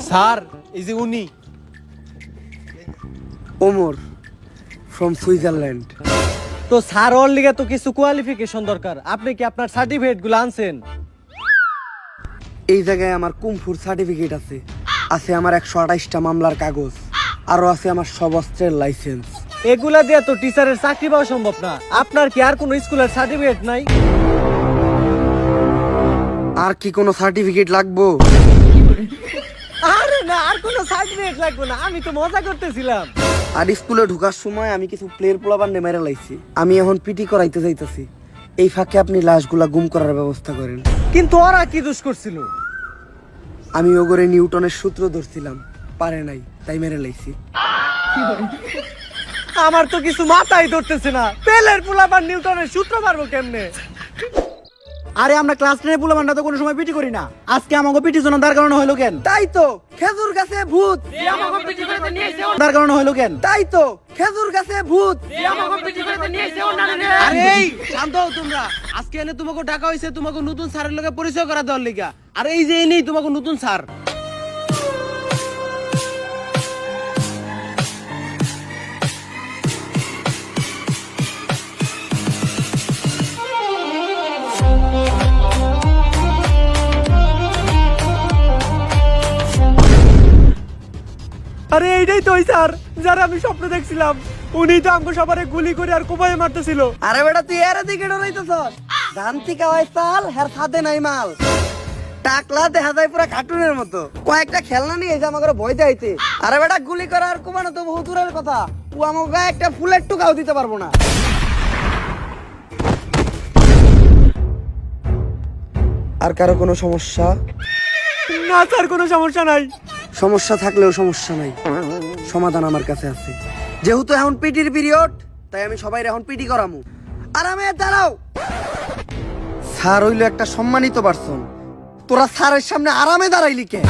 Sir এই যে উনি ওমর ফ্রম সুইজারল্যান্ড। তো স্যার ওর লিগে তো কিছু কোয়ালিফিকেশন দরকার। আপনি কি আপনার সার্টিফিকেট গুলো আনছেন? এই জায়গায় আমার কুমফুর সার্টিফিকেট আছে, আছে আমার 128টা মামলার কাগজ, আরো আছে আমার সব অস্ত্রের লাইসেন্স। এগুলা দিয়ে তো টিচারের চাকরি পাওয়া সম্ভব না। আপনার কি আর কোনো স্কুলের সার্টিফিকেট নাই? আর কি কোনো সার্টিফিকেট লাগবো? আরে না, আর কোনো সার্টিফিকেট লাগবে না, আমি তো মজা করতেছিলাম। আর স্কুলে ঢোকার সময় আমি কিছু প্লেয়ার পোলাবার মেরে লাইছি, আমি এখন পিটি করাইতে যাইতেছি। এই ফাঁকে আপনি লাশগুলা গুম করার ব্যবস্থা করেন। কিন্তু ওরা কি দোষ করছিল? আমি ওগরে নিউটনের সূত্র ধরছিলাম, পারে নাই, তাই মেরে লাইছি। আমার তো কিছু মাথায় ধরতেছে না, পেলের পোলাপান নিউটনের সূত্র মারবো কেমনে? আরে আমরা ক্লাস 10 এর পোলাপানরা তো কোনো সময় পিটি করি না, আজকে আমাকে পিটি জন্য দাঁড় করানো হলো কেন? তাই তো খেজুর গাছে ভূত, দাঁড় করানো হলো কেন? তাই তো খেজুর গাছে ভূত। আরে এই শান্ত হও তোমরা। আজকে এনে তোমাকে ডাকা হইছে তোমাকে নতুন স্যারের লগে পরিচয় করা দেওয়ার লিগা। আর এই যে এনেই তোমাকে নতুন স্যার। আরে এইটাই তো ওই স্যার যারা আমি স্বপ্ন দেখছিলাম। উনি তো আমাকে সবারে গুলি করে আর কোপায় মারতেছিল। আরে বেটা তুই এর দিকে ডরাইতেছস? জানতি কাওয়াই সাল হের সাথে নাই মাল। টাকলা দেখা যায় পুরা কার্টুনের মতো। কয়েকটা খেলনা নিয়ে এসে আমাকে ভয় দেখাইতে। আরে বেটা গুলি করা আর কোপানো তো বহু দূরের কথা। ও আমাকে গায়ে একটা ফুলের টুকাও দিতে পারবো না। আর কারো কোনো সমস্যা? না স্যার, কোনো সমস্যা নাই। সমস্যা থাকলেও সমস্যা নাই, সমাধান আমার কাছে আছে। যেহেতু এখন পিটির পিরিয়ড, তাই আমি সবাই এখন পিটি করামু। আরামে দাঁড়াও। স্যার হইলো একটা সম্মানিত পারসন, তোরা স্যারের সামনে আরামে দাঁড়াইলি কে?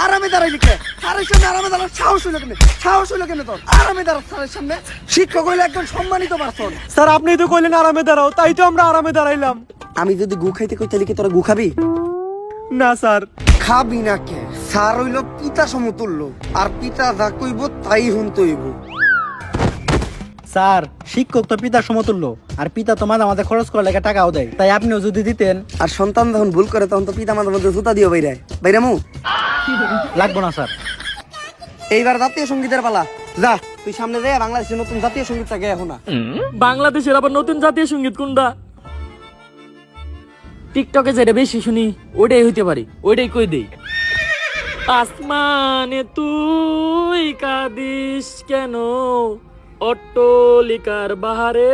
আরামে দাঁড়াইলি কে? স্যারের সামনে আরামে দাঁড়ার সাহস হইলো কেন? সাহস হইলো কেন তোর? আরামে দাঁড়া স্যারের সামনে। শিক্ষক হইলো একজন সম্মানিত পারসন। স্যার আপনি তো কইলেন আরামে দাঁড়াও, তাই তো আমরা আরামে দাঁড়াইলাম। আমি যদি গু খাইতে কই তাহলে কি তোরা গু খাবি? না স্যার। খাবি না কে? স্যার হইলো পিতা সমতুল্য, আর পিতা যা কইব তাই হুনতে হইব। স্যার শিক্ষক তো পিতার সমতুল্য, আর পিতা তো মাঝে মাঝে খরচ করার লেগে টাকাও দেয়, তাই আপনিও যদি দিতেন। আর সন্তান যখন ভুল করে তখন তো পিতা মাতার মধ্যে জুতা দিও বাইরামু। লাগবো না স্যার। এইবার জাতীয় সঙ্গীতের পালা। যা তুই সামনে যা, বাংলাদেশের নতুন জাতীয় সঙ্গীতটা গে এখন না। বাংলাদেশের আবার নতুন জাতীয় সঙ্গীত কোনটা? টিকটকে যেটা বেশি শুনি ওইটাই হইতে পারি, ওইটাই কই দেই। আসমানে তুই কাঁদিস কেন, অট্টলিকার বাহারে।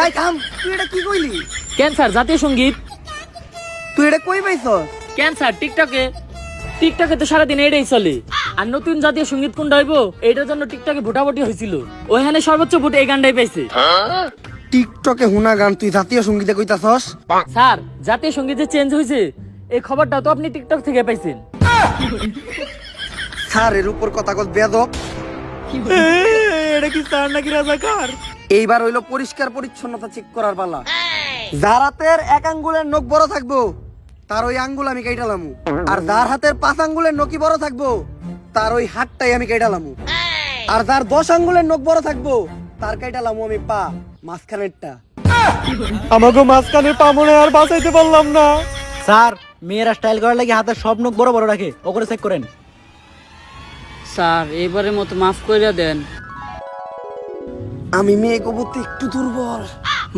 এই থাম, তুই এটা কি কইলি? ক্যান্সার জাতীয় সঙ্গীত। তুই এটা কই পাইছস? ক্যান্সার টিকটকে, টিকটকে তো সারাদিন এটাই চলে। আর নতুন জাতীয় সঙ্গীত কোনটা হইব এটার জন্য টিকটকে ভোটাভুটি হয়েছিল, ওইখানে সর্বোচ্চ ভোট এই গানটাই পাইছে। টিকটকে হুনা গান তুই জাতীয় সঙ্গীতে কইতাছস? স্যার জাতীয় সঙ্গীত যে চেঞ্জ হয়েছে এই খবরটা তো আপনি টিকটক থেকে পাইছেন। স্যার এর উপর কথা কস বেয়াদব। এটা কি স্যার নাকি রাজাকার? এইবার হইলো পরিষ্কার পরিচ্ছন্নতা চেক করার পালা। যার হাতের এক আঙ্গুলের নখ বড় থাকবো তার ওই আঙ্গুল আমি কাইটালামু, আর যার হাতের 5 আঙ্গুলের নখই বড় থাকবো তার ওই হাতটাই আমি কাইটালামু, আর যার 10 আঙ্গুলের নখ বড় থাকবো তার কাইটালামু আমি পা মাঝখানেরটা। আমাকে মাঝখানে পামনে আর বাঁচাইতে পারলাম না। স্যার মেয়েরা স্টাইল করার লাগে হাতের সব নখ বড় বড় রাখে, ওগুলো চেক করেন। স্যার এবারের মতো মাফ কইরা দেন। আমি মেয়ে কবুতে একটু দুর্বল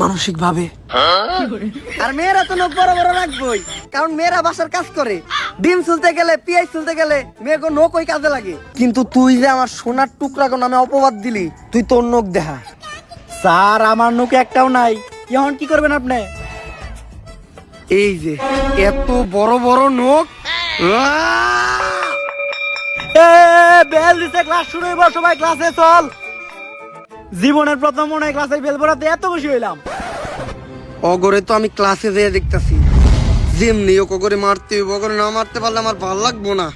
মানসিক ভাবে। আর মেয়েরা তো নখ বড় বড় রাখবই, কারণ মেয়েরা বাসার কাজ করে। ডিম চুলতে গেলে, পিয়াজ চুলতে গেলে মেয়েকে নখ ওই কাজে লাগে। কিন্তু তুই যে আমার সোনার টুকরা কোন নামে অপবাদ দিলি, তুই তোর নখ দেখা। স্যার আমার নখ একটাও নাই, এখন কি করবেন আপনি? এই যে এত বড় বড় নখ। বেল দিছে, ক্লাস শুরু হইব, সবাই ক্লাসে চল। জীবনের প্রথম মনে হয় ক্লাসে বেল পড়াতে এত খুশি হইলাম। অগরে তো আমি ক্লাসে যেয়ে দেখতাছি, যেমনি ও কগরে মারতে হইব, অগরে না মারতে পারলে আমার ভালো লাগবো না।